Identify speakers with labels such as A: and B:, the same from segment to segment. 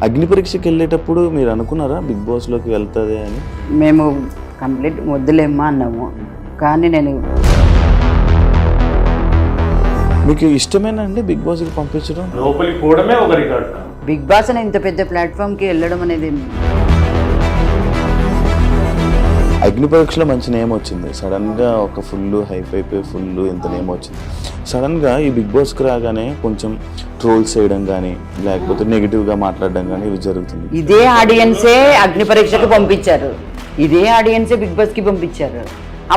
A: అగ్ని పరీక్షకి వెళ్ళేటప్పుడు మీరు అనుకున్నారా బిగ్ బాస్లోకి వెళ్తుంది అని?
B: మేము కంప్లీట్ వద్దులేమ్మా అన్నాము, కానీ నేను
A: మీకు ఇష్టమేనా అండి బిగ్ బాస్కి పంపించడం?
C: లోపలికి పోవడమే ఒక రికార్డ్.
B: బిగ్ బాస్ అనే ఇంత పెద్ద ప్లాట్ఫామ్కి వెళ్ళడం అనేది
A: అగ్ని పరీక్షలో మంచి నేమ్ వచ్చింది, సడన్గా ఒక ఫుల్ హైప్ అయిపోయి ఫుల్ ఇంత నేమ్ వచ్చింది. సడన్గా ఈ బిగ్ బాస్కి రాగానే కొంచెం ట్రోల్స్ చేయడం కానీ లేకపోతే నెగిటివ్గా మాట్లాడడం కానీ ఇవి జరుగుతుంది.
B: ఇదే ఆడియన్సే అగ్ని పరీక్షకు పంపించారు, ఇదే ఆడియన్సే బిగ్ బాస్కి పంపించారు.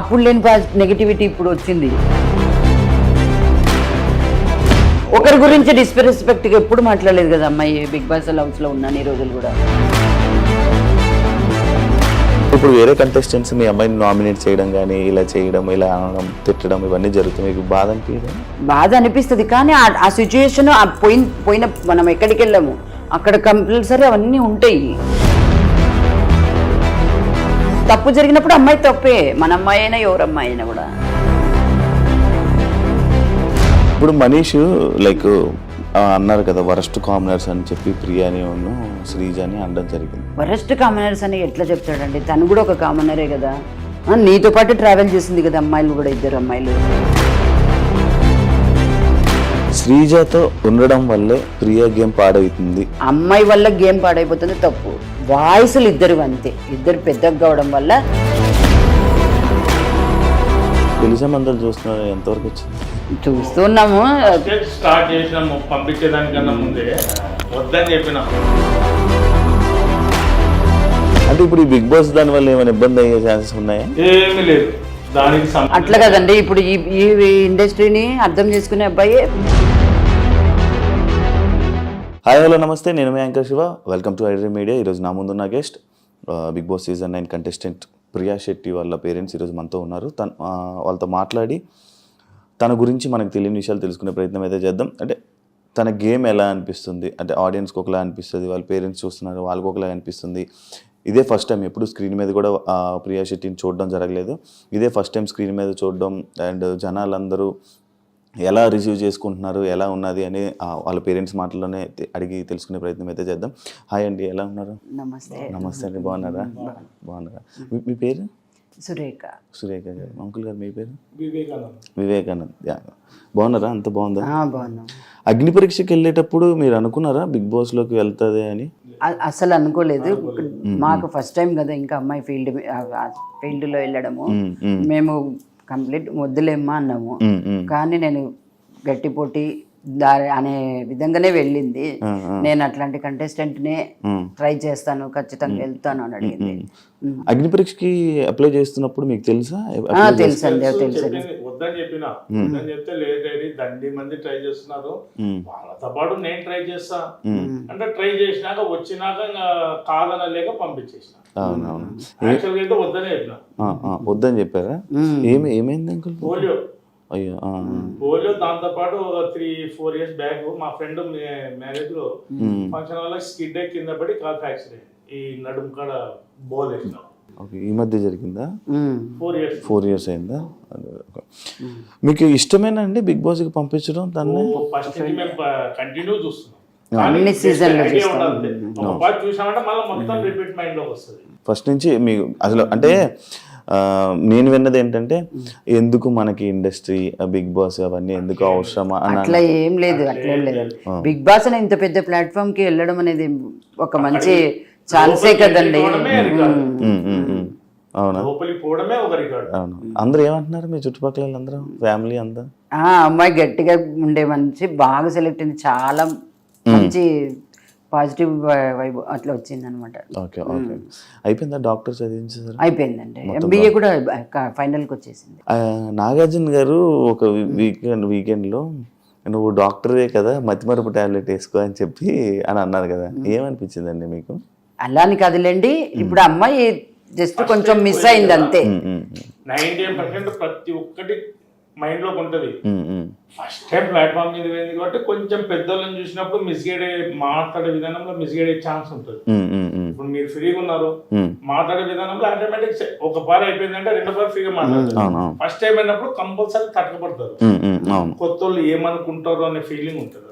B: అప్పుడు లేని నెగిటివిటీ ఇప్పుడు వచ్చింది. ఒకరి గురించి డిస్రెస్పెక్ట్గా ఎప్పుడు మాట్లాడలేదు కదా అమ్మాయి. బిగ్ బాస్ హౌస్లో ఉన్నాను ఈ రోజులు కూడా.
A: ఇప్పుడు వేరే కంటెస్టెంట్స్ మీ అమ్మాయిని నామినేట్ చేయడం కానీ ఇలా చేయడం, ఇలా అనడం, తిట్టడం ఇవన్నీ జరుగుతుంది. మీకు బాధ అనిపించదు?
B: బాధ అనిపిస్తుంది, కానీ ఆ సిచ్యుయేషన్ పోయిన మనం ఎక్కడికి వెళ్ళాము అక్కడ కంపల్సరీ అవన్నీ ఉంటాయి. తప్పు జరిగినప్పుడు అమ్మాయి తప్పే, మన అమ్మాయి అయినా ఎవరు అమ్మాయి అయినా కూడా.
A: ఇప్పుడు మనీష్ లైక్ అన్నారు కదా వరస్ట్ కామనర్స్ అని చెప్పి ప్రియాని శ్రీజాని అనడం జరిగింది.
B: వరస్ట్ కామనర్స్ అని ఎట్లా చెప్తాడండి? తను కూడా ఒక కామనరే కదా. నీతో పాటు ట్రావెల్ చేసింది కదా అమ్మాయిలు కూడా, ఇద్దరు అమ్మాయిలు.
A: శ్రీజాతో ఉండడం వల్లే ప్రియా గేమ్ పాడవుతుంది.
B: అమ్మాయి వల్ల గేమ్ పాడైపోతుంది తప్పు. వాయిస్లు ఇద్దరు అంతే, ఇద్దరు పెద్దగా కావడం వల్ల.
A: తెలిసే మందలు చూస్తున్నారు, ఎంతవరకు వచ్చింది?
B: చూస్తున్నాము.
C: స్టార్ట్ చేసినాము పంపించేదానికన్నా ముందే వద్దని చెప్పిన.
A: అంటే ఇప్పుడు ఈ బిగ్ బాస్ దాని వల్ల ఏమైనా ఇబ్బంది అయ్యే ఛాన్సెస్ ఉన్నాయా?
C: ఏమీ లేదు దానికి.
B: అట్లా కదండి, ఇప్పుడు ఈ ఇండస్ట్రీని అర్థం చేసుకునే అబ్బాయి.
A: హాయ్ హలో నమస్తే, నేను మీ anchor Shiva. Welcome to iDream media. ఈరోజు నా ముందున్న guest Bigg Boss season 9 contestant Priya Shetty వాళ్ళ పేరెంట్స్ ఈరోజు మనతో ఉన్నారు. వాళ్ళతో మాట్లాడి తన గురించి మనకు తెలియని విషయాలు తెలుసుకునే ప్రయత్నం అయితే చేద్దాం. అంటే తన గేమ్ ఎలా అనిపిస్తుంది, అంటే ఆడియన్స్కి ఒకలా అనిపిస్తుంది, వాళ్ళ పేరెంట్స్ చూస్తున్నారు వాళ్ళకి ఒకలా అనిపిస్తుంది. ఇదే ఫస్ట్ టైం, ఎప్పుడు స్క్రీన్ మీద కూడా ప్రియా శెట్టిని చూడడం జరగలేదు. ఇదే ఫస్ట్ టైం స్క్రీన్ మీద చూడడం. అండ్ జనాలందరూ ఎలా రిసీవ్ చేసుకుంటున్నారు, ఎలా ఉన్నది అని వాళ్ళ పేరెంట్స్ మాటల్లోనే అడిగి తెలుసుకునే ప్రయత్నం అయితే చేద్దాం. హాయ్ అండి, ఎలా ఉన్నారు?
B: నమస్తే.
A: నమస్తే అండి, బాగున్నారా? బాగున్నారా? మీ పేరు?
B: సురేఖ.
A: సురేఖ గారు. అంకుల్ గారు మీ పేరు?
C: వివేకానంద్.
A: వివేకానంద్. బాగున్నారా? అంత బాగుందా?
B: బాగున్నాం.
A: అగ్ని పరీక్షకి వెళ్ళేటప్పుడు మీరు అనుకున్నారా బిగ్ బాస్లోకి వెళ్తుంది అని?
B: అసలు అనుకోలేదు. మాకు ఫస్ట్ టైం కదా ఇంకా అమ్మాయి ఫీల్డ్లో వెళ్ళడము. మేము కంప్లీట్ వద్దులేమ్మా అన్నాము, కానీ నేను గట్టి పోటీ అనే విధంగానే వెళ్ళింది. నేను అట్లాంటి కంటెస్టెంట్నే ట్రై చేస్తాను, ఖచ్చితంగా వెళ్తాను అని అడిగింది.
A: అగ్ని పరీక్షకి అప్లై చేస్తున్నప్పుడు మీకు తెలుసా?
B: తెలుసండి, తెలుసు.
C: వద్దని చెప్పిన, వద్దని చెప్తే లేదు దండి మంది ట్రై చేస్తున్నారు, వాళ్ళతో పాటు నేను ట్రై చేస్తా అంటే ట్రై చేసినాక వచ్చినాక కాదనలేక పంపించేసిన.
A: అవునవును,
C: యాక్చువల్గా అయితే వద్దనే చెప్పిన.
A: వద్దని చెప్పారా? ఏమైంది అంకుల్?
C: పోలియో.
A: అయ్యో.
C: పోలియో. దాంతో పాటు 3-4 years బ్యాక్ మా ఫ్రెండ్ మ్యారేజ్ లో ఫంక్షన్ వల్ల స్కిడ్ కింద పడి కాల్ ఫ్రాక్చర్ అయింది. ఈ నడుము కాడ బోల్ వేసినాం.
A: ఈ మధ్య జరిగిందా?
C: 4 years
A: అయిందా? మీకు ఇష్టమేనా అండి బిగ్ బాస్ కి పంపించడం? దాన్ని
C: ఫస్ట్ నుంచి మేము కంటిన్యూ చూస్తున్నాం.
B: అన్ని సీజన్లు
C: చూసామంటే మళ్ళీ మొత్తం రిపీట్ మైండ్ లోకి వస్తుంది.
A: ఫస్ట్ నుంచి మీకు అసలు అంటే నేను విన్నది ఏంటంటే ఎందుకు మనకి ఇండస్ట్రీ, బిగ్ బాస్ అవన్నీ ఎందుకు అవసరమా?
B: అట్లా ఏం లేదు, అట్లేం లేదు. బిగ్ బాస్ అనే ఇంత పెద్ద ప్లాట్ఫామ్ కి వెళ్ళడం అనేది ఒక మంచి ఛాన్సే కదండి.
A: అవునా?
C: పోవడమే ఒక రికార్డ్.
A: అవును. అందరూ ఏమంటున్నారు మీ చుట్టుపక్కల అందరూ, ఫ్యామిలీ అంతా?
B: అమ్మాయి గట్టిగా ఉండే మంచి బాగా సెలెక్ట్ అయింది, చాలా మంచి పాజిటివ్ వైబ్ అట్లా వచ్చింది అనమాట.
A: Okay okay. అయిపోయిందా? డాక్టర్ చదివించారు?
B: అయిపోయిందండి. MBA కూడా ఫైనల్కి వచ్చేసింది.
A: నాగార్జున గారు ఒక వీకెండ్లో నువ్వు డాక్టరే కదా, మతిమరుపు టాబ్లెట్ వేసుకో అని చెప్పి అని అన్నారు కదా, ఏమనిపించిందండి మీకు?
B: అలా అని కాదులేండి, ఇప్పుడు అమ్మాయి జస్ట్ కొంచెం మిస్ అయింది అంతే.
C: 90% ప్రతి ఒక్కటి మైండ్ లోకి ఉంటది. ఫస్ట్ టైం ప్లాట్ఫామ్ మీద పోయింది కాబట్టి కొంచెం పెద్దోళ్ళని చూసినప్పుడు మిస్గైడ్ మాట్లాడే విధానంలో మిస్గైడ్ అయ్యే ఛాన్స్ ఉంటుంది. ఇప్పుడు మీరు ఫ్రీగా ఉన్నారు, మాట్లాడే విధానంలో ఆటోమేటిక్ ఒక పార అయిపోయిందంటే రెండో పార ఫ్రీగా మాట్లాడతారు. ఫస్ట్ టైం అయినప్పుడు కంపల్సరీ తట్టకపడతారు. కొత్త వాళ్ళు ఏమనుకుంటారు అనే ఫీలింగ్ ఉంటుంది.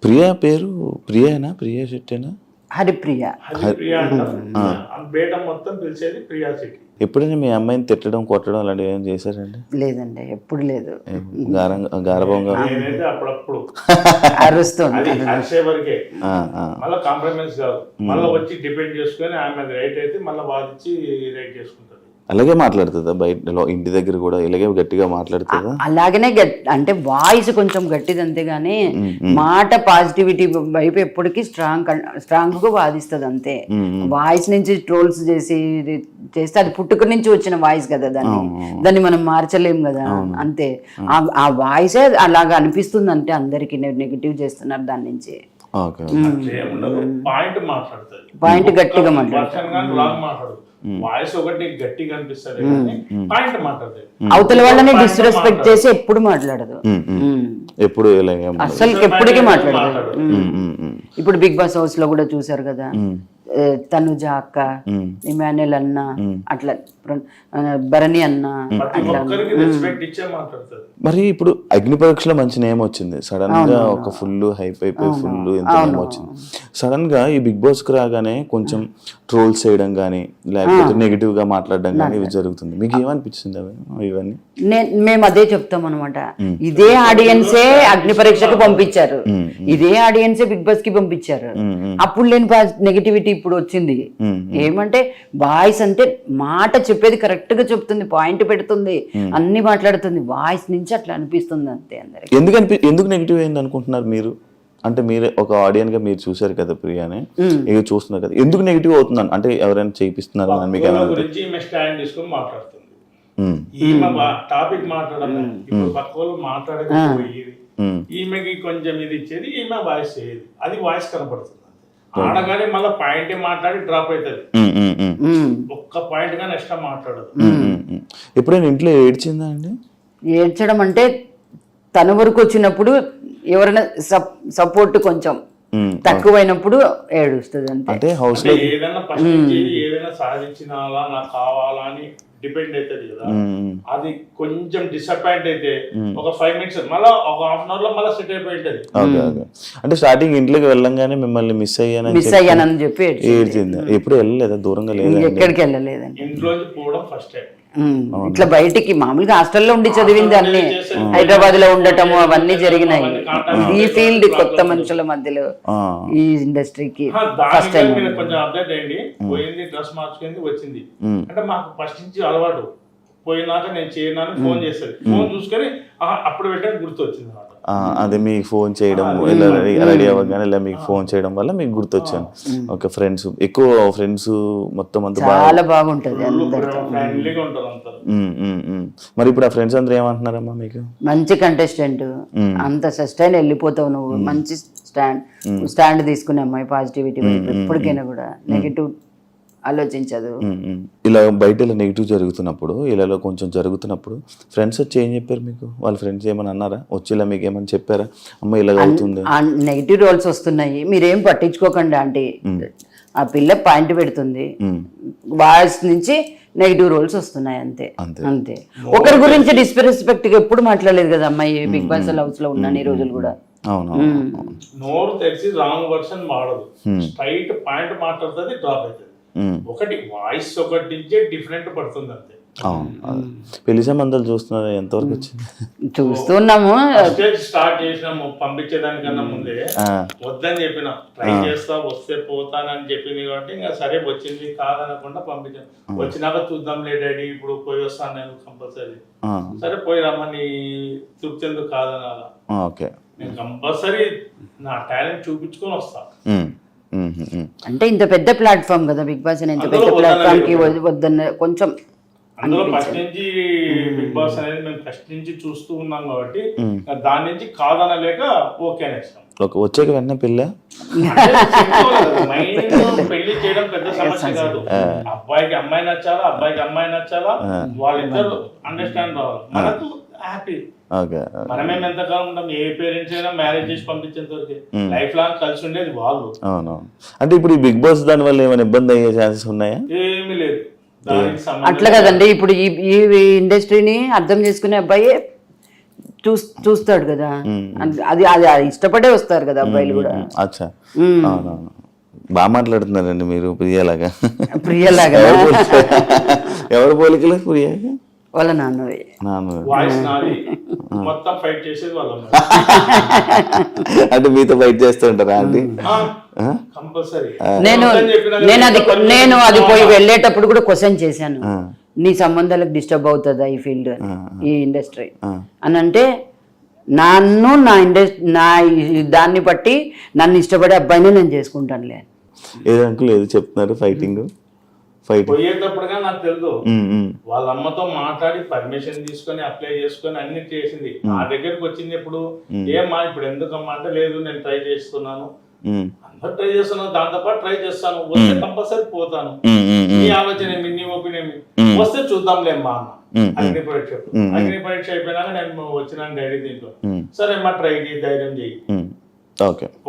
A: ప్రియా పేరు ప్రియానా? ప్రియా శెట్టేనా?
B: హరిప్రియ.
C: అది ప్రియా అంటారు. ఆ బేట మొత్తం పిలిచేది ప్రియా సిటీ.
A: ఎప్పుడైనా మీ అమ్మాయిని తిట్టడం కొట్టడం అలాంటివి ఏమైనా చేశారండి?
B: లేదండి, ఎప్పుడు లేదు.
A: గారభంగా
C: నేనైతే అప్పుడప్పుడు
B: అరుస్తుంది.
C: అది అరిసే వరకే, మళ్ళీ కాంప్రమైజ్ కాదు, మళ్ళీ వచ్చి డిపెండ్ చేసుకొని ఆమె రైట్ అయితే మళ్ళీ వాదించి రైట్ చేసుకుంటది.
A: అలాగే మాట్లాడుతుందా బయట ఇంటి దగ్గర కూడా ఇలాగే గట్టిగా మాట్లాడుతుందా?
B: అలాగనే అంటే వాయిస్ కొంచెం గట్టిది అంతేగాని మాట పాజిటివిటీ వైపు ఎప్పటికీ స్ట్రాంగ్ గా వాదిస్తుంది అంతే. వాయిస్ నుంచి ట్రోల్స్ చేస్తే అది పుట్టుక నుంచి వచ్చిన వాయిస్ కదా, దాన్ని మనం మార్చలేం కదా, అంతే. ఆ వాయిసే అలాగా అనిపిస్తుంది అంటే అందరికి నెగిటివ్ చేస్తున్నారు దాని నుంచి.
C: పాయింట్ మాట్లాడుతుంది,
B: పాయింట్ గట్టిగా మాట్లాడుతుంది.
C: వాయిస్ ఒకటి గట్టిగా అనిపిస్తుంది కానీ పాయింట్ మాట్లాడుతుంది.
B: అవతల వాళ్ళని డిస్రెస్పెక్ట్ చేసి ఎప్పుడు మాట్లాడదు,
A: ఎప్పుడు
B: అసలు ఎప్పటికీ మాట్లాడదు. ఇప్పుడు బిగ్ బాస్ హౌస్ లో కూడా చూసారు కదా, తనుజ అక్క, ఇమాన్యుల్ అన్న, అట్లా భరణి అన్న,
A: మరి ఇప్పుడు అగ్ని పరీక్షలో మంచి నేమ్ వచ్చింది. సడన్ గా ఒక ఫుల్ హైప్ అయిపోయి ఫుల్ ఎంత నేమ్ వచ్చింది. సడన్ గా ఈ బిగ్ బాస్ కు రాగానే కొంచెం ట్రోల్స్ చేయడం కానీ లేకపోతే నెగిటివ్ గా మాట్లాడడం కానీ ఇవి జరుగుతుంది. మీకు ఏమనిపించింది ఇవన్నీ?
B: మేము అదే చెప్తాం అనమాట. ఇదే ఆడియన్సే అగ్ని పరీక్షకు పంపించారు, ఇదే ఆడియన్సే బిగ్ బాస్ కి పంపించారు. అప్పుడు లేని నెగిటివిటీ ఇప్పుడు వచ్చింది. ఏమంటే వాయిస్ అంటే మాట చెప్పేది కరెక్ట్ గా చెప్తుంది, పాయింట్ పెడుతుంది, అన్ని మాట్లాడుతుంది. వాయిస్ నుంచి అట్లా అనిపిస్తుంది అంతే అందరికి.
A: ఎందుకు నెగిటివ్ అయింది అనుకుంటున్నారు మీరు? అంటే మీరే ఒక ఆడియన్స్ గా మీరు చూసారు కదా ప్రియాని, ఇక చూస్తున్నారు కదా, ఎందుకు నెగిటివ్ అవుతుందని? అంటే ఎవరైనా చేయిస్తున్నారు
C: గురించి స్టాండ్ తీసుకొని మాట్లాడుతుంది. ఈమె టాపిక్ మాట్లాడాలి, ఇప్పుడు పక్క వాళ్ళు మాట్లాడకపోయేది, ఈమెకి కొంచెం ఇది ఇచ్చేది, ఈమె వాయిస్ చేయదు, అది వాయిస్ కనపడుతుంది. ఆడగానే మళ్ళీ పాయింట్ మాట్లాడి డ్రాప్ అవుతుంది, ఒక్క పాయింట్ గా నెక్స్ట్ మాట్లాడదు.
A: ఎప్పుడైనా ఇంట్లో ఏడ్చిందా అండి?
B: ఏడ్చడం అంటే తన వరకు వచ్చినప్పుడు ఎవరైనా సపోర్ట్ కొంచెం తక్కువైనప్పుడు ఏడుస్తుంది అంతే.
A: అంటే హౌస్ లో
C: ఏదైనా ఫస్ట్ ఏదైనా సాధించినాలా నాకు కావాలా అని డిపెండ్ అవుతుంది కదా, అది కొంచెం డిసప్పాయింట్ అయితే ఒక 5 minutes మళ్ళీ ఒక హాఫ్ అన్ అవర్ లో మళ్ళీ సెట్ అయిపోయి ఉంటది.
A: అంటే స్టార్టింగ్ ఇంట్లోకి వెళ్ళంగానే మిమ్మల్ని మిస్
B: అయ్యానని చెప్పి
A: ఏడ్చింది. ఎప్పుడు వెళ్ళలేదా? దూరంగా లేదా?
B: ఎక్కడికి వెళ్ళలేదండి.
C: ఇంట్లోంచి పోవడం ఫస్ట్ టైం.
B: ఇట్లా బయటికి మామూలుగా హాస్టల్లో ఉండి చదివింది అన్ని, హైదరాబాద్ లో ఉండటము అవన్నీ జరిగినాయి. ఈ ఫీల్డ్ కొత్త మనుషుల మధ్యలో ఈ ఇండస్ట్రీకి ఫస్ట్ టైం.
C: కొంచెం అప్డేట్ అయ్యింది, పోయింది, డ్రెస్ మార్చుకుంది, వచ్చింది. అంటే మాకు ఫస్ట్ నుంచి అలవాటు, పోయినాక నేను చేయనాను ఫోన్ చేస్తుంది, ఫోన్ చూసుకొని అప్పుడు పెట్టాను గుర్తు వచ్చింది.
A: అదే మీకు ఫోన్ చేయడం, ఇలా రెడీ అవ్వగానే ఇలా మీకు ఫోన్ చేయడం వల్ల మీకు గుర్తొచ్చాను. ఓకే, ఫ్రెండ్స్ ఎక్కువ ఫ్రెండ్స్ మొత్తం అంతా
B: చాలా బాగుంటది.
A: మరి ఇప్పుడు ఆ ఫ్రెండ్స్ అందరూ ఏమంటున్నారమ్మా మీకు?
B: మంచి కంటెస్టెంట్, అంత సస్టైన్ వెళ్ళిపోతావు నువ్వు, మంచి స్టాండ్ తీసుకునే అమ్మాయి, పాజిటివిటీ ఎప్పటికైనా కూడా నెగిటివ్ ఆలోచించదు.
A: ఇలా బయట ఇలా నెగిటివ్ జరుగుతున్నప్పుడు, ఇలా కొంచెం జరుగుతున్నప్పుడు ఫ్రెండ్స్ వచ్చి ఏం చెప్పారు మీకు? వాళ్ళ ఫ్రెండ్స్ ఏమని అన్నారా? వచ్చి ఇలా మీకు ఏమని చెప్పారా? అమ్మ ఇలా అవుతుంది,
B: నెగిటివ్ రోల్స్ వస్తున్నాయి, మీరేం పట్టించుకోకండి ఆంటీ, ఆ పిల్ల పాయింట్ పెడుతుంది, వాయిస్ నుంచి నెగిటివ్ రోల్స్ వస్తున్నాయి అంతే అంతే. ఒకరి గురించి డిస్రెస్పెక్ట్ గా ఎప్పుడు మాట్లాడలేదు కదా అమ్మాయి బిగ్ బాస్ హౌస్ లో ఉన్నాను ఈ రోజులు కూడా.
C: నోరు తెరిచి రాంగ్ వర్షన్ వాడదు, స్ట్రైట్ పాయింట్ మాట్లాడుతుంది, డ్రాప్ అవుతుంది. ఒకటి వాయిస్ ఒకటి నుంచే డిఫరెంట్ పడుతుంది అంతే.
A: పెళ్లి సంబంధాలు చూస్తున్నారా? ఎంతవరకు వచ్చింది?
B: చూస్తున్నాము,
C: స్టార్ట్ చేసినాము. పంపించేదానికన్నా ముందే వద్దని చెప్పిన, ట్రై చేస్తా, వస్తే పోతానని చెప్పింది కాబట్టి ఇంకా సరే వచ్చింది కాదనకుండా పంపించాను. వచ్చినాక చూద్దాం లే డాడీ, ఇప్పుడు పోయి వస్తాను నేను కంపల్సరీ. సరే పోయి రమ్మని, తృప్తి ఎందుకు కాదనాలా, నేను కంపల్సరీ నా టాలెంట్ చూపించుకొని వస్తా.
B: అంటే ఇంత పెద్ద ప్లాట్ఫామ్ కదా బిగ్ బాస్, ఇంత పెద్ద ప్లాట్ఫామ్ కి వద్దన్న కొంచెం.
C: అందులో ఫస్ట్ నుంచి బిగ్ బాస్ అనేది మేము ఫస్ట్ నుంచి చూస్తూ ఉన్నాం కాబట్టి దాని నుంచి కాదనలేక ఓకే అనేస్తాం.
A: వచ్చాక వెంటనే పెళ్ళి
C: పెళ్లి చేయడం పెద్ద సమస్య కాదు. అబ్బాయికి అమ్మాయి నచ్చాలా, అబ్బాయికి అమ్మాయి నచ్చాలా, వాళ్ళిద్దరు అండర్స్టాండ్ రావాలి, మనకు హ్యాపీ. మనమేం ఎంతకాలం ఉంటాం, ఏ పేరెంట్స్ అయినా మ్యారేజ్ చేసి పంపించేంత వరకు లైఫ్ లాంగ్ కలిసి ఉండేది వాళ్ళు.
A: అంటే ఇప్పుడు ఈ బిగ్ బాస్ దాని వల్ల ఏమైనా ఇబ్బంది అయ్యే ఛాన్సెస్ ఉన్నాయా?
C: ఏమీ లేదు.
B: అట్లా కదండి, ఇప్పుడు ఈ ఇండస్ట్రీని అర్థం చేసుకునే అబ్బాయి చూస్తాడు కదా, అది అది ఇష్టపడే వస్తారు కదా అబ్బాయిలు కూడా.
A: అచ్చా, అవునవును. బాగా మాట్లాడుతున్నారండి మీరు ప్రియలాగా.
B: ప్రియలాగా
A: ఎవరు పోలికలు ప్రియాగా?
B: వాళ్ళ నాన్నవి.
C: వాయిస్ నాది, మొత్తం ఫైట్ చేసేది వాళ్ళ
A: అంటే మీతో ఫైట్ చేస్తుంటారా ఆంటీ?
C: కంపల్సరీ.
B: నేను అది పోయి వెళ్ళేటప్పుడు కూడా క్వశ్చన్ చేశాను, నీ సంబంధాలకు డిస్టర్బ్ అవుతుందా ఈ ఫీల్డ్, ఈ ఇండస్ట్రీ అని అంటే, నన్ను నా దాన్ని బట్టి నన్ను ఇష్టపడే అబ్బాయిని నేను చేసుకుంటానులే.
A: ఏదో అంకుల్ ఏదో చెప్తున్నారు, ఫైటింగ్
C: పోయేటప్పుడుగా నాకు తెలుసు, వాళ్ళ అమ్మతో మాట్లాడి పర్మిషన్ తీసుకొని అప్లై చేసుకొని అన్ని చేసింది. నా దగ్గరకు వచ్చింది ఎప్పుడు, ఏమ్మా ఇప్పుడు ఎందుకమ్మా అంటే, లేదు నేను ట్రై చేస్తున్నాను, అందరు ట్రై చేస్తున్నాను, దాంతో పాటు ట్రై చేస్తాను, వస్తే కంపల్సరీ పోతాను, నీ ఆలోచన ఏమి, నీ ఒపీనియన్ వస్తే చూద్దాంలేమ్మా అన్న. అగ్ని పరీక్ష అయిపోయినాక నేను వచ్చినాను డైరీ దీంట్లో, సరే అమ్మా ట్రై చేయి, ధైర్యం చేయి.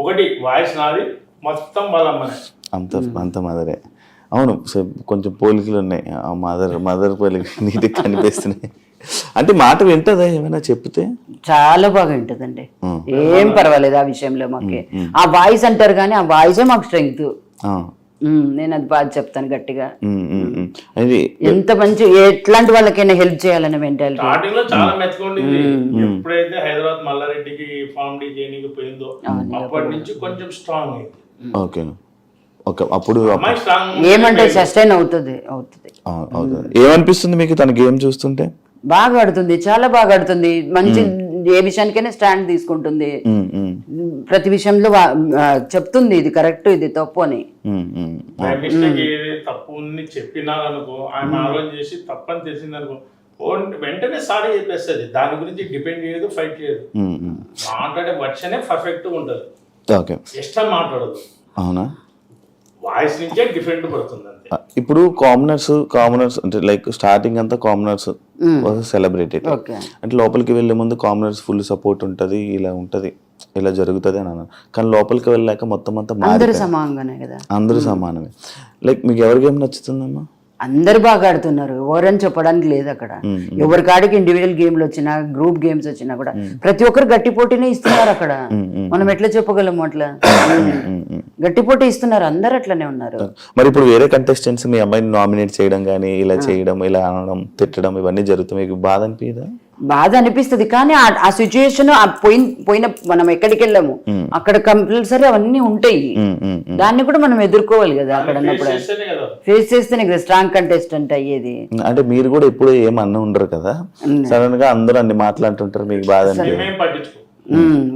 C: ఒకటి వాయిస్ నాది, మొత్తం వాళ్ళ అమ్మనే,
A: అంత మదరే. అవును, కొంచెం పోలికలు ఉన్నాయి, మదర్ పోలికలు నీటికి కనిపిస్తున్నాయి. అంటే మాట వింటదా ఏమైనా చెప్తే?
B: చాలా బాగా వింటదండి, ఏం పర్వాలేదు ఆ విషయంలో. మాకే ఆ వాయిస్ అంటారు కానీ ఆ వాయిసే మాకు స్ట్రెంగ్త్. నేను అది బాగా చెప్తాను గట్టిగా. ఎంత మంచి ఎట్లాంటి వాళ్ళకైనా హెల్ప్ చేయాలనే మెంటాలిటీ.
C: స్టార్టింగ్ లో చాలా మెచ్చుకోండింది. ఎప్పుడైతే హైదరాబాద్ మల్లారెడ్డికి ఫార్మ్ డి ట్రైనింగ్ పోయిందో అప్పటి నుంచి కొంచెం స్ట్రాంగ్ అయింది.
A: ఓకే, అప్పుడు
B: ఏమంటే సస్టైన్ అవుతుంది.
A: ఏమనిపిస్తుంది మీకు తన గేమ్ చూస్తుంటే?
B: బాగా ఆడుతుంది, చాలా బాగా ఆడుతుంది. మంచి ఏ విషయానికైనా స్టాండ్ తీసుకుంటుంది, ప్రతి విషయంలో చెప్తుంది ఇది కరెక్ట్ ఇది తప్పు అని.
C: తప్పు చెప్పినా అనుకో, ఆయన ఆలోచన చేసి తప్పని తెలిసింది అనుకో, వెంటనే సారీ చెప్పేస్తుంది. దాని గురించి డిపెండ్ చేయదు, ఫైట్ చేయదు. మాట్లాడే వర్షనే పర్ఫెక్ట్ ఉంటుంది, ఎక్స్ట్రా మాట్లాడదు.
A: అవునా?
C: వాయిస్ నుంచే డిఫరెంట్ పడుతుంది అంతే.
A: ఇప్పుడు కామనర్స్ అంటే లైక్ స్టార్టింగ్ అంతా కామనర్స్ సెలబ్రేటెడ్, అంటే లోపలికి వెళ్ళే ముందు కామనర్స్ ఫుల్ సపోర్ట్ ఉంటది, ఇలా ఉంటది, ఇలా జరుగుతుంది అని అన్నారు. కానీ లోపలికి వెళ్ళాక మొత్తం అంతా
B: అందరూ సమానంగానే కదా,
A: అందరూ సమానమే. లైక్ మీకు ఎవరి గేమ్ నచ్చుతుందమ్మా?
B: అందరు బాగా ఆడుతున్నారు, ఎవరని చెప్పడానికి లేదు అక్కడ. ఎవరి కాడికి ఇండివిజువల్ గేమ్లు వచ్చినా, గ్రూప్ గేమ్స్ వచ్చినా కూడా ప్రతి ఒక్కరు గట్టి పోటీనే ఇస్తున్నారు అక్కడ. మనం ఎట్లా చెప్పగలము అట్లా? గట్టి పోటీ ఇస్తున్నారు, అందరు అట్లనే ఉన్నారు.
A: మరి ఇప్పుడు వేరే కంటెస్టెంట్స్ మీ అమ్మాయిని నామినేట్ చేయడం కానీ, ఇలా చేయడం, ఇలా అనడం, తిట్టడం, ఇవన్నీ జరుగుతాయి, మీకు బాధ అనిపించదా?
B: బాధ అనిపిస్తుంది, కానీ ఆ సిచ్యుయేషన్ పోయిన మనం ఎక్కడికి వెళ్ళాము అక్కడ కంపల్సరీ అవన్నీ ఉంటాయి, దాన్ని కూడా మనం ఎదుర్కోవాలి కదా. అక్కడ ఫేస్ చేస్తేనే కదా స్ట్రాంగ్ కంటెస్టెంట్ అయ్యేది.
A: అంటే మీరు కూడా ఎప్పుడు ఏమన్నా ఉండరు కదా, సడన్ గా అందరూ అన్ని మాట్లాడుతుంటారు, మీకు బాధ అనిపించదు?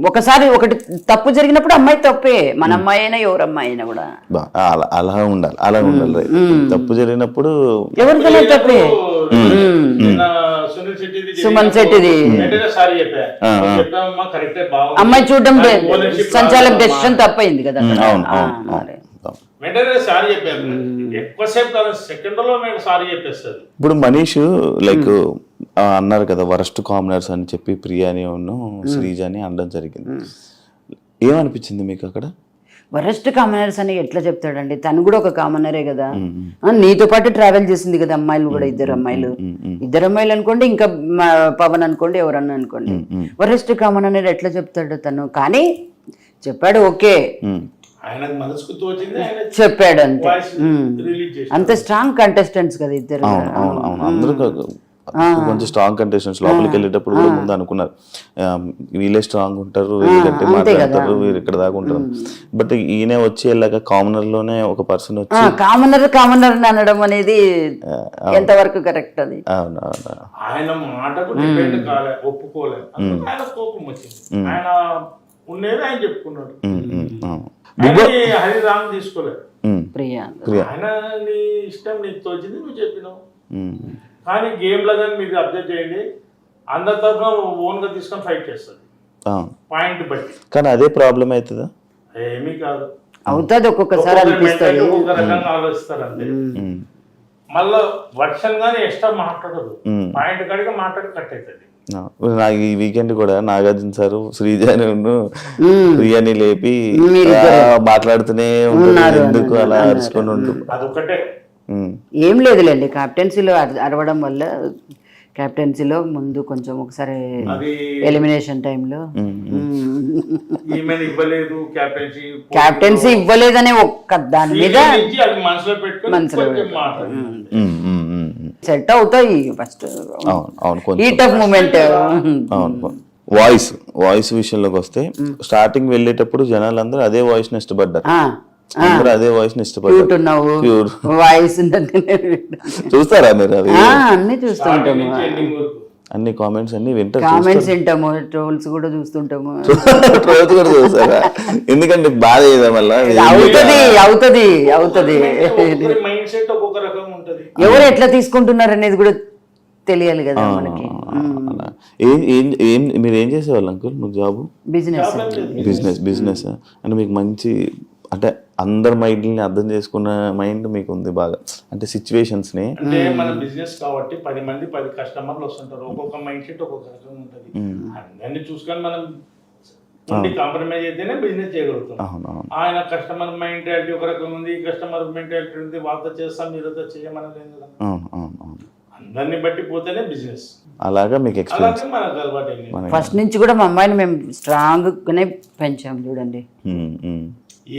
B: ఒకసారి ఒకటి తప్పు జరిగినప్పుడు అమ్మాయి తప్పే, మన అమ్మాయి అయినా ఎవరు అమ్మాయి అయినా కూడా
A: అలా ఉండాలి. తప్పు జరిగినప్పుడు
B: ఎవరికైనా తప్పే. సుమన్ శెట్టిది అమ్మాయి చూడడం సంచాలక డెసిషన్ తప్పైంది కదా.
C: వెంటనే సారీ చెప్పాను, ఎక్కువసేపు సెకండ్లో నేను సారీ చెప్పేస్తాను.
A: ఇప్పుడు మనీష్ లైక్ అన్నారు కదా వరస్ట్ కామనర్స్ అని చెప్పి ప్రియాని శ్రీజ అని అనడం జరిగింది, ఏమనిపించింది మీకు అక్కడ?
B: వరస్ట్ కామనర్స్ అని ఎట్లా చెప్తాడండి, తను కూడా ఒక కామనరే కదా. నీతో పాటు ట్రావెల్ చేసింది కదా అమ్మాయిలు కూడా, ఇద్దరు అమ్మాయిలు అనుకోండి, ఇంకా పవన్ అనుకోండి, ఎవరన్నా అనుకోండి. వరస్ట్ కామన్ అనేది ఎట్లా చెప్తాడు తను? కానీ చెప్పాడు, ఓకే చెప్పాడు అంతే. అంత స్ట్రాంగ్ కంటెస్టెంట్స్ కదా ఇద్దరు.
A: కొంచెం స్ట్రాంగ్ కంటెస్టెంట్స్ లోపలికి వెళ్ళేటప్పుడు కూడా ముందు అనుకున్నారు వీళ్ళే స్ట్రాంగ్ ఉంటారు, వీళ్ళు గట్టి మాట్లాడతారు, వీరు ఇక్కడ దాకా ఉంటారు. బట్ ఈయన వచ్చి వెళ్ళాక కామనర్ లోనే ఒక పర్సన్ వచ్చి
B: కామనర్ అనడం అనేది ఎంతవరకు కరెక్ట్? అది
C: ఆయన మాటకు డిపెండ్ కాలే, ఒప్పుకోలేదు, ఆయన కోపం వచ్చింది. ఆయన ఉండేది ఆయన చెప్పుకున్నాడు, హరిరామ్ తీసుకోలేదు. ఆయన నీ ఇష్టం, నీకు తోచింది నువ్వు చెప్పినావు. కానీ గేమ్ లో కానీ మీరు అబ్జర్వ్ చేయండి, అందరి తరఫున ఓన్ గా తీసుకొని ఫైట్ చేస్తుంది పాయింట్ బట్టి.
A: కానీ అదే ప్రాబ్లం అవుతుందా?
C: ఏమీ కాదు,
B: అవుతుంది ఒక్కొక్కసారి అనిపిస్తుంది,
C: ఒక్కొక్క రకంగా ఆలోచిస్తారు అంతే. మళ్ళా వర్షన్ గానీ ఎక్స్ట్రా మాట్లాడదు, పాయింట్ కాడిగా మాట్లాడి కట్ అవుతుంది.
A: నాకు ఈ వీకెండ్ కూడా నాగార్జున సార్ శ్రీజాను ప్రియాని లేపి మాట్లాడుతూనే ఉంటారు, ఎందుకు అలా అరుచుకొని ఉంటుంది.
C: అదొకటే,
B: ఏం లేదులేండి. కెప్టెన్సీలో అరవడం వల్ల కెప్టెన్సీలో ముందు కొంచెం ఒకసారి
C: అది
B: ఎలిమినేషన్ టైంలో
C: ఈమెను ఇవ్వలేదు క్యాప్టెన్సీ
B: క్యాప్టెన్సీ ఇవ్వలేదనే ఒక్క దాని మీద
C: అది మనసులో పెట్టుకొని కొంచెం మాట్లాడు.
B: సెట్ అవుతాయి ఫస్ట్
A: అవును అవును కొంచెం
B: ఈ టఫ్ మూమెంట్.
A: అవును వాయిస్ విషయంలోకి వస్తే స్టార్టింగ్ వెళ్ళేటప్పుడు జనాలందరూ అదే వాయిస్ ని ఇష్టపడ్డారు, అందరూ అదే వాయిస్ ని ఇష్టపడ్డారు.
B: ఉన్నావు
A: Pure.
B: వాయిస్
A: చూస్తారా మీరు అవి
B: అన్ని చూస్తుంటాము,
C: Ending వరకు.
A: అన్ని కామెంట్స్ అన్ని వింటారు
B: కామెంట్స్ వింటాము, ట్రోల్స్ కూడా చూస్తుంటాము.
A: రోజు కూడా చూస్తారా? ఎందుకంటే బాధ ఏదా మళ్ళా
B: అవుతది
C: ఒక్కొక్కరి మైండ్ సెట్ ఒక్కొక్క రకం ఉంటది.
B: ఎవరు ఎట్లా తీసుకుంటున్నారు అనేది కూడా తెలియాలి కదా మనకి.
A: అలా. మీరు ఏం చేసేవాళ్ళు అంకుల్? నువ్వు జాబ్ బిజినెస్ అంటే మీకు మంచి అంటే అందరి మైండ్ని అర్థం చేసుకున్న మైండ్ మీకు ఉంది బాగా, అంటే సిచ్యువేషన్స్ ని.
C: అంటే మన బిజినెస్ కాబట్టి 10 మంది 10 కస్టమర్లు వస్తుంటారు, ఒక్కొక్క మైండ్ సెట్ ఒక్కొక్క రకం ఉంటది. అందరినీ చూసుకొని మనం కాంప్రమైజ్ అయితేనే బిజినెస్ చేయగలుగుతాం. ఆయన కస్టమర్ మెంటాలిటీ ఒక రకం ఉంది, ఈ కస్టమర్ మెంటాలిటీ ఉంది, వాళ్ళతో చేస్తాం మీరుతో చేయమని లేదు కదా. అందరిని బట్టి పోతేనే బిజినెస్.
A: అలాగా మీకు ఎక్స్పీరియన్స్
C: మనకు అలవాటు.
B: ఫస్ట్ నుంచి కూడా మా అమ్మాయిని మేము స్ట్రాంగ్ గానే పెంచాం చూడండి.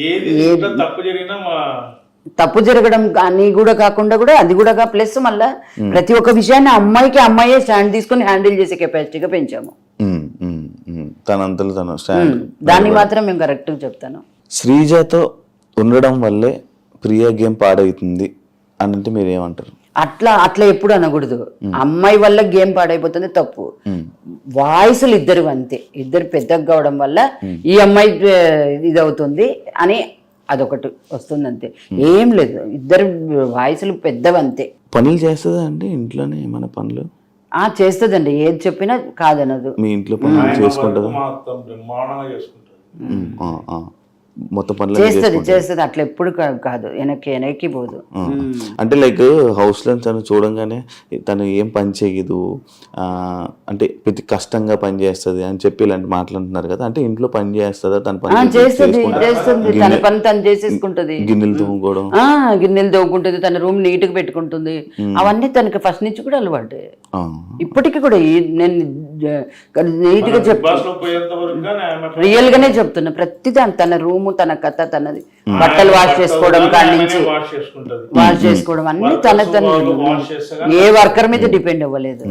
C: ఏది తప్పు జరిగినా
B: తప్పు జరగడం కానీ కూడా కాకుండా కూడా అది కూడా ప్లస్ మళ్ళా ప్రతి ఒక్క విషయాన్ని అమ్మాయే స్టాండ్ తీసుకొని హ్యాండిల్ చేసే కెపాసిటీగా పెంచాము.
A: తనంతలో తను స్టాండ్,
B: దాన్ని మాత్రం మేము కరెక్ట్ గా చెప్తాను.
A: శ్రీజతో ఉండడం వల్లే ప్రియా గేమ్ పాడవుతుంది అని అంటే మీరు ఏమంటారు?
B: అట్లా ఎప్పుడు అనకూడదు. అమ్మాయి వల్ల గేమ్ పాడైపోతుంది తప్పు. వాయిస్లు ఇద్దరు అంతే, ఇద్దరు పెద్దగా కావడం వల్ల ఈ అమ్మాయి ఇది అవుతుంది అని అదొకటి వస్తుంది అంతే, ఏం లేదు. ఇద్దరు వాయిస్లు పెద్దవంతే.
A: పనులు చేస్తుందా అండి ఇంట్లోనే? ఏమైనా పనులు
B: చేస్తుందండి, ఏది చెప్పినా కాదనదు.
A: మీ ఇంట్లో పనులు చేసుకుంటుందా? మొత్తం పనులు
B: చేస్తుంది అట్లా ఎప్పుడు కాదు, వెనక్కి పోదు.
A: అంటే లైక్ హౌస్ లో తను చూడంగానే తను ఏం పని చేయదు, అంటే ప్రతి కష్టంగా పని చేస్తుంది అని చెప్పి ఇలాంటి మాట్లాడుతున్నారు కదా, అంటే ఇంట్లో పని చేస్తుందా? తన పని
B: చేస్తుంది, తన పని తను చేసేసుకుంటది.
A: గిన్నెలు తోముకోవడం,
B: గిన్నెలు తోముకుంటుంది, తన రూమ్ నీట్ గా పెట్టుకుంటుంది. అవన్నీ తనకి ఫస్ట్ నుంచి కూడా అలవాటు, ఇప్పటికి కూడా. నేను నీట్ గా చెప్తాను, రియల్ గానే చెప్తున్నా. ప్రతిదాని తన రూమ్, తన కథ, తనది బట్టలు వాష్ చేసుకోవడం కాడి నుంచి వాష్ చేసుకోవడం అన్ని తన ఏ వర్కర్ మీద డిపెండ్ అవ్వలేదు.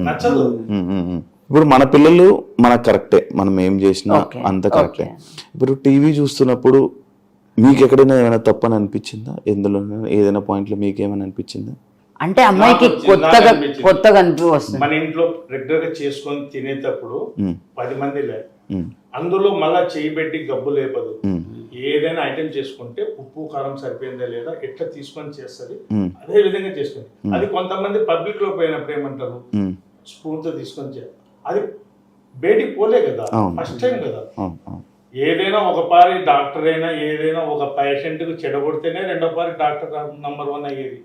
A: ఇప్పుడు మన పిల్లలు మనకు కరెక్టే, మనం ఏం చేసినా అంత కరెక్టే. ఇప్పుడు టీవీ చూస్తున్నప్పుడు మీకు ఎక్కడైనా ఏమైనా తప్పని అనిపించిందా? ఎందులో ఏదైనా పాయింట్ లో మీకు ఏమైనా అనిపించిందా?
B: అంటే అమ్మాయికి కొత్తగా వస్తుంది.
C: మన ఇంట్లో రెగ్యులర్ గా చేసుకొని తినేటప్పుడు 10 మంది లేదు, అందులో మళ్ళా చేయి పెట్టి గబ్బు లేపదు. ఏదైనా ఐటెం చేసుకుంటే ఉప్పు కారం సరిపోయిందా లేదా ఎట్లా తీసుకొని చేస్తుంది, అదే విధంగా చేసుకుంది. అది కొంతమంది పబ్లిక్ లో పోయినప్పుడు ఏమంటారు, స్పూన్ తో తీసుకొని చేయాలి. అది బయటికి పోలే కదా, ఫస్ట్ టైం కదా. ఏదైనా ఒక పారి డాక్టర్ అయినా ఏదైనా ఒక పేషెంట్ కు చెడగొడితేనే రెండో పారి డాక్టర్ నంబర్ 1 అయ్యేది.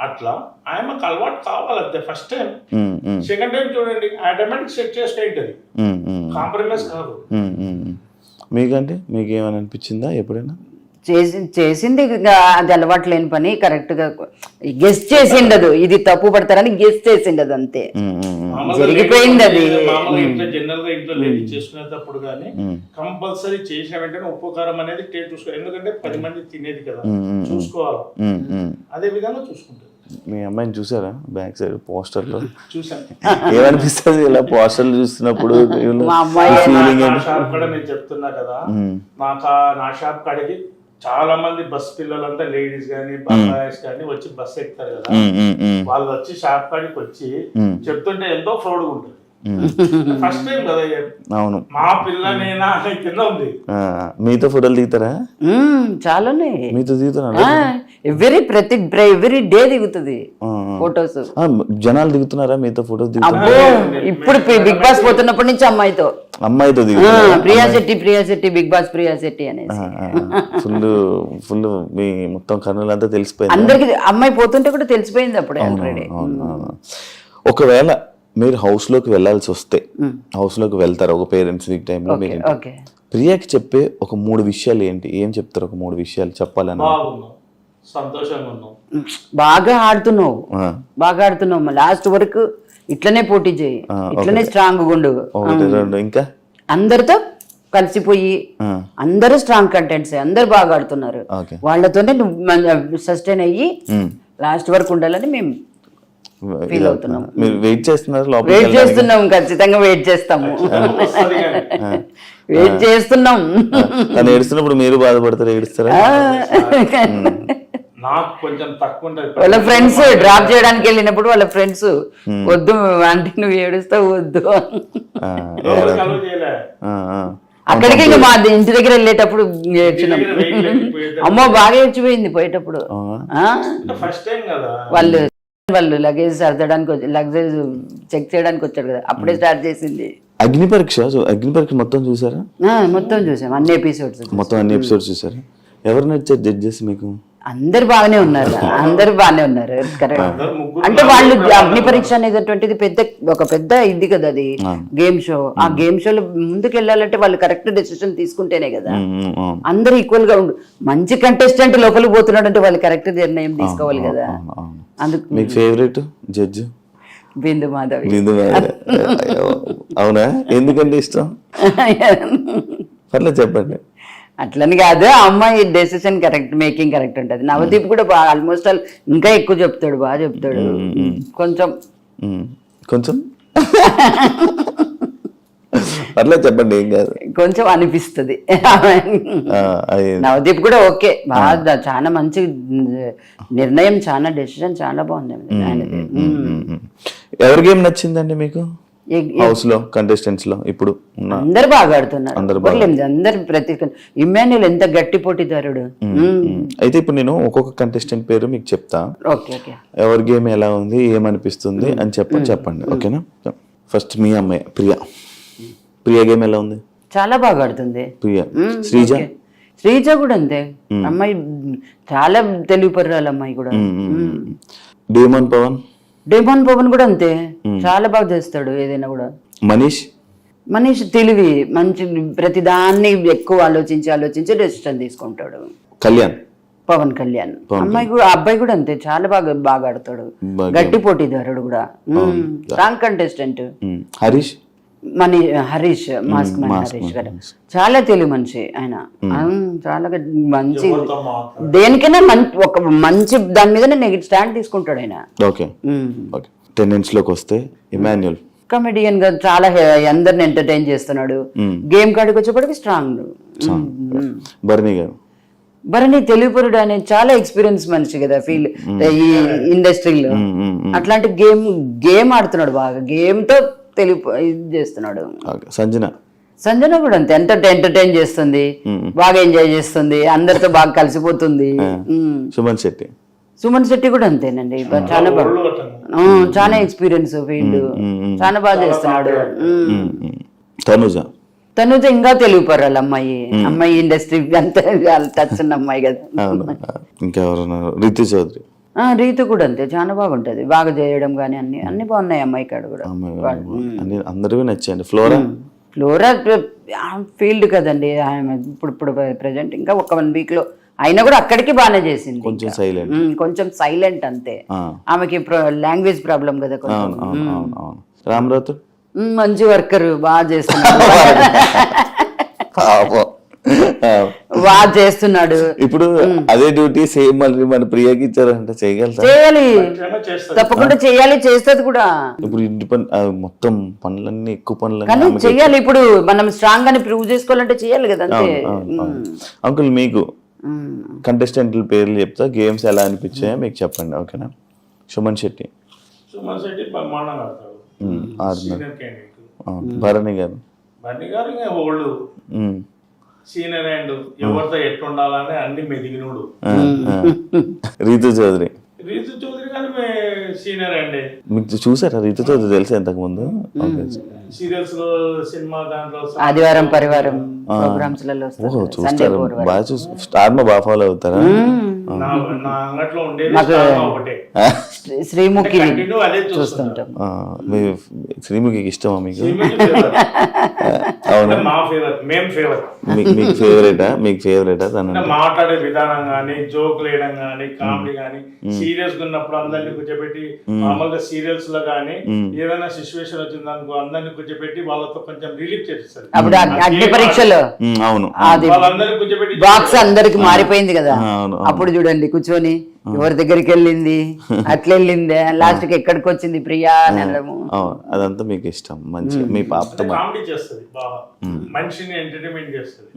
C: అట్లా ఆయనకు అలవాటు కావాలంతే. ఫస్ట్ టైం, సెకండ్ టైం చూడండి ఆటోమేటిక్ సెట్ చేసుకుంటది, కాంప్రమైజ్ కాదు.
A: మీకంటే మీకు ఏమైనా అనిపించిందా ఎప్పుడైనా?
B: చేసింది అది అలవాటు లేని పని కరెక్ట్ గా గెస్ చేసిండదు, ఇది తప్పు పడతారని గెస్ చేసిండదు అంతే, జరిగిపోయింది అది.
C: జనరల్ గా ఇంట్లో లేడీ చేసుకునేటప్పుడు కానీ కంపల్సరీ చేసిన వెంటనే ఉప్పు కారం అనేది టేస్ట్ చూసుకోవాలి, ఎందుకంటే 10 మంది తినేది కదా, చూసుకోవాలి. అదే విధంగా చూసుకుంటారు.
A: మీ అమ్మాయిని చూసారా బ్యాక్ సైడ్ పోస్టర్ లో?
C: చూసాను.
A: ఏమనిపిస్తుంది ఇలా పోస్టర్లు చూస్తున్నప్పుడు?
C: షాప్ కూడా నేను చెప్తున్నా కదా, నా షాప్ కాడికి చాలా మంది బస్ పిల్లలంతా లేడీస్ గానీ బాయ్స్ కానీ వచ్చి బస్ ఎక్కుతారు కదా, వాళ్ళు వచ్చి షాప్ కాడికి వచ్చి చెప్తుంటే ఎంతో ప్రౌడ్గా ఉంటుంది. ఫస్ట్ టైం కదా.
A: అవును,
C: మా పిల్లనేనా కింద ఉంది.
A: మీతో ఫోటోలు దిగుతారా?
B: చాలానే
A: మీతో దిగుతున్నా,
B: ఎవ్రీ డే దిగుతుంది ఫోటోస్.
A: జనాలు దిగుతున్నారా మీతో ఫోటోస్?
B: ఇప్పుడు బిగ్ బాస్ పోతున్నప్పటి నుంచి అమ్మాయితో
A: దిగుతున్నారు.
B: ప్రియా శెట్టి బిగ్ బాస్ ప్రియా శెట్టి అనేసి
A: ఫుల్ మీ మొత్తం కర్నూలు తెలిసిపోయింది
B: అందరికి. అమ్మాయి పోతుంటే కూడా తెలిసిపోయింది అప్పుడే ఆల్రెడీ.
A: ఒకవేళ మీరు హౌస్ లోకి వెళ్ళాల్సి వస్తే హౌస్ లోకి వెళ్తారు ఒక పేరెంట్స్ వీక్ టైంలో, మీరు ప్రియాకి చెప్పే ఒక 3 విషయాలు ఏంటి? ఏం చెప్తారు? ఒక 3 విషయాలు చెప్పాలని.
C: సంతోషంగా ఉన్నాం,
B: బాగా ఆడుతున్నావు లాస్ట్ వరకు ఇట్లనే పోటీ చేయి, ఇట్లనే స్ట్రాంగ్ ఉండు,
A: ఒకటి రెండు ఇంకా
B: అందరితో కలిసిపోయి అందరూ స్ట్రాంగ్ కంటెంట్స్, అందరు బాగా ఆడుతున్నారు,
A: ఓకే
B: వాళ్ళతోనే నువ్వు సస్టైన్ అయ్యి లాస్ట్ వరకు ఉండాలని మేము ఫీల్ అవుతున్నాం.
A: మీరు వెయిట్ చేస్తున్నారు లోపల
B: వెయిట్ చేస్తున్నాం, ఖచ్చితంగా వెయిట్ చేస్తాము, వెయిట్ చేస్తున్నాం.
A: తను ఏడుస్తున్నప్పుడు మీరు బాధపడతారు, ఏడుస్తారా?
C: నాకు కొంచెం తక్కువ ఉంటది.
B: వాళ్ళ ఫ్రెండ్స్ డ్రాప్ చేయడానికి వెళ్ళినప్పుడు వాళ్ళ ఫ్రెండ్స్ వద్దు అంటే నువ్వు ఏడుస్తావు వద్దు,
C: లోపలికి allow చేయలే.
B: అక్కడికి ఇంకా మా ఇంటి దగ్గర వెళ్ళేటప్పుడు ఏడ్చినాం. అమ్మో బాగా ఏడ్చిపోయింది పోయేటప్పుడు.
C: ఫస్ట్ టైం కదా
B: వాళ్ళు లగేజ్ సర్దడానికి లగేజ్ చెక్ చేయడానికి వచ్చాడు కదా, అప్పుడే స్టార్ట్ చేసింది.
A: అగ్ని పరీక్ష మొత్తం చూసారా?
B: మొత్తం చూసాం, అన్ని ఎపిసోడ్స్
A: మొత్తం అన్ని ఎపిసోడ్స్ చూసారా? ఎవరు నచ్చారు జడ్జెస్ మీకు?
B: అందరు బాగానే ఉన్నారు, అందరు బాగానే ఉన్నారు. కరెక్ట్. అంటే వాళ్ళు అగ్ని పరీక్ష అనేటువంటిది ఒక పెద్ద ఇది కదా, అది గేమ్ షో. ఆ గేమ్ షోలో ముందుకు వెళ్ళాలంటే వాళ్ళు కరెక్ట్ డెసిషన్ తీసుకుంటేనే కదా. అందరూ ఈక్వల్ గా ఉండు, మంచి కంటెస్టెంట్ లోపలికి పోతున్నాడు అంటే వాళ్ళు కరెక్ట్ నిర్ణయం తీసుకోవాలి కదా. అందుకు
A: మీకు ఫేవరెట్ జడ్జ్
B: బిందు మాధవి.
A: అవునా? ఎందుకంటే ఇష్టం? పర్లేదు చెప్పండి.
B: అట్లని కాదు, అమ్మాయి డెసిషన్ కరెక్ట్, మేకింగ్ కరెక్ట్ ఉంటుంది. నవదీప్ కూడా ఆల్మోస్ట్ ఆల్ ఇంకా ఎక్కువ చెప్తాడు, బాగా చెప్తాడు. కొంచెం
A: పర్లేదు చెప్పండి, ఏం కాదు.
B: కొంచెం అనిపిస్తుంది. నవదీప్ కూడా ఓకే, బాగా చాలా మంచి నిర్ణయం, చాలా డెసిషన్ చాలా బాగుంది ఆయనది.
A: ఎవరి గేమ్ నచ్చిందండి మీకు హౌస్ లో కంటెస్టెంట్స్ లో? ఇప్పుడు
B: అందరు బాగా ఆడుతున్నారు, అందరు ప్రతి ఇమ్మాన్యుల్ ఎంత గట్టి పోటీదారుడు.
A: అయితే ఇప్పుడు నేను ఒక్కొక్క కంటెస్టెంట్ పేరు మీకు చెప్తా, ఎవరి గేమ్ ఎలా ఉంది, ఏమనిపిస్తుంది అని చెప్పండి, ఓకేనా? ఫస్ట్ మీ అమ్మాయి ప్రియా గేమ్ ఎలా ఉంది?
B: చాలా బాగా ఆడుతుంది
A: ప్రియా.
B: శ్రీజ కూడా అంతే, అమ్మాయి చాలా తెలివిపర్రాలు అమ్మాయి కూడా. డేమోన్ పవన్ కూడా అంతే, చాలా బాగా చేస్తాడు ఏదైనా కూడా. మనీష్ తెలివి, మంచి ప్రతిదాన్ని ఎక్కువ ఆలోచించి డెసిషన్ తీసుకుంటాడు. పవన్ కళ్యాణ్ అబ్బాయి కూడా అంతే, చాలా బాగా ఆడతాడు, గట్టి పోటీదారుడు కూడా, strong contestant. Harish mask Harish గారు చాలా తెలివి మనిషి ఆయన, చాలా మంచి, దేనికైనా ఒక మంచి దాని మీద నెగిటివ్ స్టాండ్ తీసుకుంటాడు ఆయన.
A: లోకి వస్తే ఇమాన్యుల్
B: కమెడియన్ గా చాలా అందరిని ఎంటర్టైన్ చేస్తున్నాడు. గేమ్ కాడికి వచ్చేప్పటికి స్ట్రాంగ్. భరణి తెలివిపరుడు అనే చాలా ఎక్స్పీరియన్స్ మనిషి కదా ఫీల్ ఈ ఇండస్ట్రీలో. అట్లాంటి గేమ్ ఆడుతున్నాడు బాగా, గేమ్ తో ఇది చేస్తున్నాడు. సంజన కూడా అంతే, ఎంటర్టైన్ చేస్తుంది, బాగా ఎంజాయ్ చేస్తుంది, అందరితో బాగా కలిసిపోతుంది. సుమన్ శెట్టి కూడా అంతేనండి, చాలా బాగా, చాలా ఎక్స్పీరియన్స్ ఫీల్డ్, చాలా బాగా చేస్తున్నాడు. తనుజ ఇంకా తెలివిపరాలి అమ్మాయి ఇండస్ట్రీ అంతా టచ్ ఉన్న అమ్మాయి కదా. రీతు కూడా అంతే, చాలా బాగుంటది, బాగా చేయడం కానీ అన్ని బాగున్నాయి అమ్మాయి కాడ కూడా.
A: అందరూ నచ్చాయండి.
B: ఫ్లోరా ఫీల్డ్ కదండి ఇప్పుడు ప్రెసెంట్, ఇంకా ఒక 1 week లో అయినా కూడా అక్కడికి బాగానే చేసింది. కొంచెం సైలెంట్ అంతే, ఆమెకి లాంగ్వేజ్ ప్రాబ్లం కదా కొంచెం.
A: రామరాతు
B: మంచి వర్కర్, బాగా చేస్తున్నాడు, బాగా చేస్తున్నాడు.
A: ఇప్పుడు అదే డ్యూటీ సేమ్ మళ్ళీ మన ప్రియకి ఇచ్చారంటే
B: చేయాలి, తప్పకుండా చేయాలి, చేస్తుంది కూడా.
A: ఇప్పుడు ఇంటి పని మొత్తం పనులన్నీ ఎక్కువ పనులు
B: కానీ చెయ్యాలి. ఇప్పుడు మనం స్ట్రాంగ్ అని ప్రూవ్ చేసుకోవాలంటే చెయ్యాలి కదా అంతే.
A: అంకుల్ మీకు కంటెస్టెంట్ల పేర్లు చెప్తా, గేమ్స్ ఎలా అనిపించాయో మీకు చెప్పండి, ఓకేనా? Suman Shetty Bharani garu
C: old senior and ఎవరితో ఎట్లుండాలని అన్ని మెదిగినోడు.
A: రీతు చౌదరి
C: కానీ సీనియర్ అండి.
A: మీకు చూసారా రీతు చౌదరి? తెలుసా ఇంతకు ముందు
C: సీరియల్స్ లో, సినిమా దాంట్లో
B: ఆదివారం పరివారం ప్రోగ్రామ్స్ లలో
A: ఓహో
B: వస్తారు సండే
A: చూస్తారు బాగా స్టార్ మా బాగా ఫాలో అవుతారా
C: నా అంగట్లో ఉండేది స్టార్ ఒకటే
B: శ్రీముఖి
C: కంటిన్యూ అదే చూస్తుంటాం.
A: మీ శ్రీముఖికి ఇష్టమా మీకు
C: శ్రీముఖి favourite. అంటే మా ఫేవరెట్, మేము ఫేవరెట్.
A: మీకు ఫేవరెటా తను
C: అంటే మాట్లాడే విధానం గానీ, జోకులు వేయడం గానీ, కామెడీ గానీ, సీరియస్ గా ఉన్నప్పుడు అందరిని కూర్చోబెట్టి మామూలుగా సీరియల్స్ లో గానీ ఏదైనా సిచ్యువేషన్ వచ్చింది అనుకో అందరిని కూర్చోబెట్టి వాళ్ళతో కొంచెం రిలీఫ్ చేస్తారు.
B: అప్పుడు అగ్ని పరీక్షలో
A: అవును
B: అది
C: వాళ్ళందరినీ కూర్చోబెట్టి
B: బాక్స్ అందరికి మారిపోయింది కదా,
A: అవును.
B: అప్పుడు చూడండి కూర్చొని ఎవరి దగ్గరికి వెళ్ళింది అట్లా వెళ్ళిందే లాస్ట్ కి ఎక్కడికి వచ్చింది ప్రియా అని అనడము.
A: అవును అదంతా మీకు ఇష్టం మంచి మీ పాపతో
C: కామెడీ చేస్తుంది బాగా, మనిషిని ఎంటర్టైన్మెంట్ చేస్తుంది.